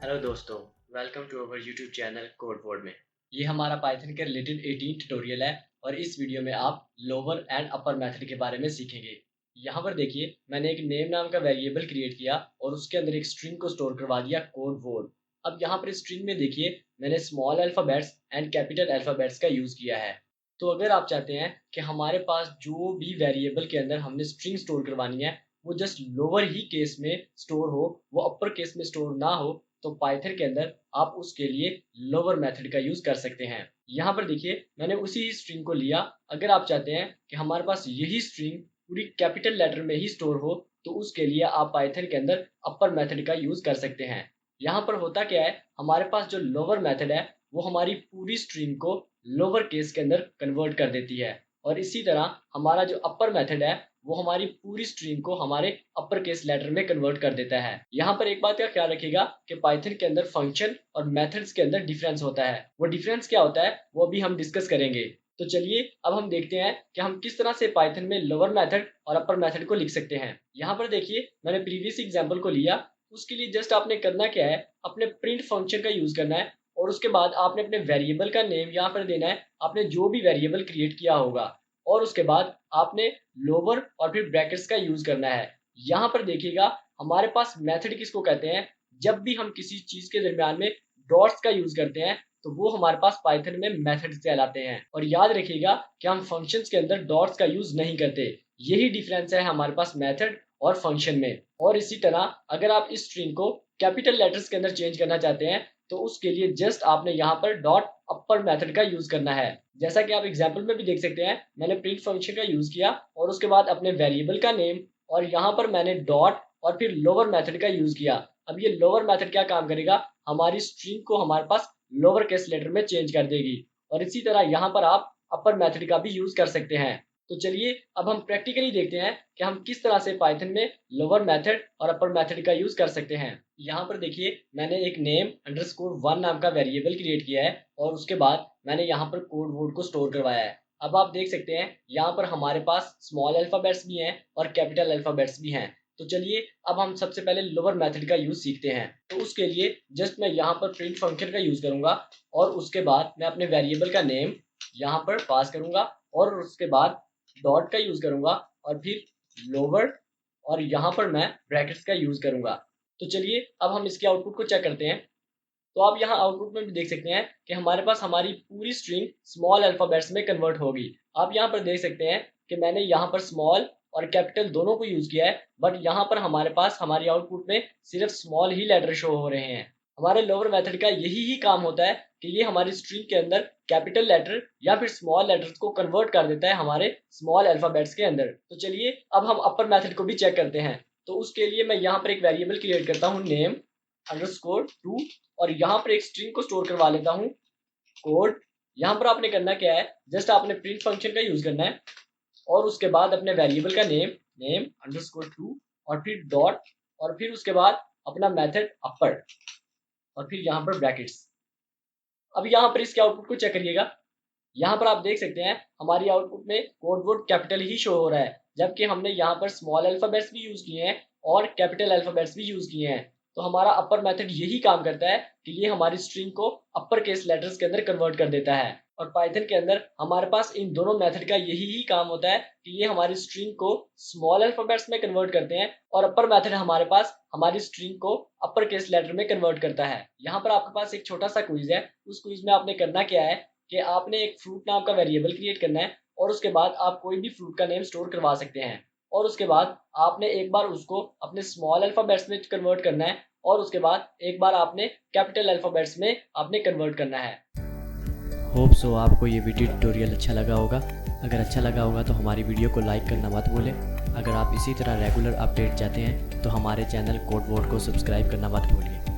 Hello दोस्तों, welcome to our YouTube channel code word में। ये हमारा पाइथन के रिलेटेड 18 ट्यूटोरियल है और इस वीडियो में आप लोअर एंड अपर मेथड के बारे में सीखेंगे। यहाँ पर देखिए, मैंने एक नेम नाम का वेरिएबल क्रिएट किया और उसके अंदर एक स्ट्रिंग को स्टोर करवा दिया कोड वर्ड। अब यहाँ पर स्ट्रिंग में देखिए, मैंने small alphabets and capital alphabets का यूज़ किया है। तो अगर आप चाहते हैं कि हमारे पास जो भी वेरिएबल के अंदर हमने स्ट्रिंग स्टोर करवानी है वो जस्ट लोअर ही केस में स्टोर हो, वो अपर केस में स्टोर ना हो, तो पाइथन के अंदर आप उसके लिए लोअर मेथड का यूज कर सकते हैं। यहाँ पर देखिए, मैंने उसी ही स्ट्रिंग को लिया। अगर आप चाहते हैं कि हमारे पास यही स्ट्रिंग पूरी कैपिटल लेटर में ही स्टोर हो, तो उसके लिए आप पाइथन के अंदर अपर मेथड का यूज कर सकते हैं। यहाँ पर होता क्या है, हमारे पास जो लोअर मेथड है वो हमारी पूरी स्ट्रिंग को लोअर केस के अंदर कन्वर्ट कर देती है, और इसी तरह हमारा जो अपर मेथड है वो हमारी पूरी स्ट्रिंग को हमारे अपर केस लेटर में कन्वर्ट कर देता है। यहाँ पर एक बात का ख्याल रखिएगा कि पाइथन के अंदर फंक्शन और मेथड्स के अंदर डिफरेंस होता है। वो डिफरेंस क्या होता है वो भी हम डिस्कस करेंगे। तो चलिए अब हम देखते हैं कि हम किस तरह से पाइथन में लोअर मेथड और अपर मेथड को लिख सकते हैं। यहाँ पर देखिए, मैंने प्रीवियस एग्जाम्पल को लिया। उसके लिए जस्ट आपने करना क्या है, अपने प्रिंट फंक्शन का यूज करना है और उसके बाद आपने अपने वेरिएबल का नेम यहाँ पर देना है, आपने जो भी वेरिएबल क्रिएट किया होगा, और उसके बाद आपने लोअर और फिर ब्रैकेट्स का यूज करना है। यहाँ पर देखिएगा, हमारे पास मेथड किसको कहते हैं, जब भी हम किसी चीज के दरमियान में डॉट्स का यूज करते हैं तो वो हमारे पास पाइथन में मेथड्स कहलाते हैं। और याद रखिएगा कि हम फंक्शंस के अंदर डॉट्स का यूज नहीं करते। यही डिफरेंस है हमारे पास मेथड और फंक्शन में। और इसी तरह अगर आप इस स्ट्रिंग को कैपिटल लेटर्स के अंदर चेंज करना चाहते हैं तो उसके लिए जस्ट आपने यहाँ पर डॉट अपर मेथड का यूज करना है। जैसा कि आप एग्जाम्पल में भी देख सकते हैं, मैंने प्रिंट फंक्शन का यूज किया और उसके बाद अपने वेरिएबल का नेम, और यहाँ पर मैंने डॉट और फिर लोअर मेथड का यूज किया। अब ये लोअर मेथड क्या काम करेगा, हमारी स्ट्रिंग को हमारे पास लोअर केस लेटर में चेंज कर देगी। और इसी तरह यहाँ पर आप अपर मेथड का भी यूज कर सकते हैं। तो चलिए अब हम प्रैक्टिकली देखते हैं कि हम किस तरह से पाइथन में लोअर मेथड और अपर मेथड का यूज कर सकते हैं। यहाँ पर देखिए, मैंने एक नेम अंडरस्कोर 1 नाम का वेरिएबल क्रिएट किया है और उसके बाद मैंने यहाँ पर कोड वर्ड को स्टोर करवाया है। अब आप देख सकते हैं यहाँ पर हमारे पास स्मॉल अल्फाबेट्स भी हैं और कैपिटल अल्फाबेट्स भी हैं। तो चलिए अब हम सबसे पहले लोअर मेथड का यूज सीखते हैं। तो उसके लिए जस्ट मैं यहाँ पर प्रिंट फंक्शन का यूज करूंगा और उसके बाद मैं अपने वेरिएबल का नेम यहाँ पर पास करूंगा और उसके बाद डॉट का यूज करूंगा और फिर लोअर, और यहाँ पर मैं ब्रैकेट्स का यूज करूंगा। तो चलिए अब हम इसके आउटपुट को चेक करते हैं। तो आप यहाँ आउटपुट में भी देख सकते हैं कि हमारे पास हमारी पूरी स्ट्रिंग स्मॉल अल्फाबेट्स में कन्वर्ट होगी। आप यहाँ पर देख सकते हैं कि मैंने यहाँ पर स्मॉल और कैपिटल दोनों को यूज किया है, बट यहाँ पर हमारे पास हमारी आउटपुट में सिर्फ स्मॉल ही लेटर शो हो रहे हैं। हमारे लोअर मेथड का यही ही काम होता है कि ये हमारी स्ट्रिंग के अंदर कैपिटल लेटर या फिर स्मॉल लेटर्स को कन्वर्ट कर देता है हमारे स्मॉल अल्फाबेट्स के अंदर। तो चलिए अब हम अपर मेथड को भी चेक करते हैं। तो उसके लिए मैं यहाँ पर एक वेरिएबल क्रिएट करता हूँ नेम अंडरस्कोर 2, और यहाँ पर एक स्ट्रिंग को स्टोर करवा लेता हूँ कोड। यहाँ पर आपने करना क्या है, जस्ट आपने प्रिंट फंक्शन का यूज करना है और उसके बाद अपने वेरिएबल का नेम अंडरस्कोर 2 और फिर डॉट और फिर उसके बाद अपना मेथड अपर और फिर यहाँ पर ब्रैकेट्स। अब यहाँ पर इसके आउटपुट को चेक करिएगा। यहाँ पर आप देख सकते हैं हमारी आउटपुट में कोड वर्ड कैपिटल ही शो हो रहा है, जबकि हमने यहाँ पर स्मॉल अल्फाबेट्स भी यूज किए हैं और कैपिटल अल्फाबेट्स भी यूज किए हैं। तो हमारा अपर मेथड यही काम करता है कि ये हमारी स्ट्रिंग को अपर केस लेटर्स के अंदर कन्वर्ट कर देता है। और पाइथन के अंदर हमारे पास इन दोनों मेथड का यही ही काम होता है कि ये हमारी स्ट्रिंग को स्मॉल अल्फाबेट्स में कन्वर्ट करते हैं, और अपर मेथड हमारे पास हमारी स्ट्रिंग को अपर केस लेटर में कन्वर्ट करता है। यहाँ पर आपके पास एक छोटा सा क्विज है। उस क्विज में आपने करना क्या है कि आपने एक फ्रूट नाम का वेरिएबल क्रिएट करना है और उसके बाद आप कोई भी फ्रूट का नेम स्टोर करवा सकते हैं, और उसके बाद आपने एक बार उसको अपने स्मॉल अल्फाबेट्स में कन्वर्ट करना है और उसके बाद एक बार आपने कैपिटल अल्फाबेट्स में आपने कन्वर्ट करना है। होप सो आपको ये वीडियो ट्यूटोरियल अच्छा लगा होगा। अगर अच्छा लगा होगा तो हमारी वीडियो को लाइक करना मत भूलें। अगर आप इसी तरह रेगुलर अपडेट चाहते हैं तो हमारे चैनल कोड वर्ड को सब्सक्राइब करना मत भूलिए।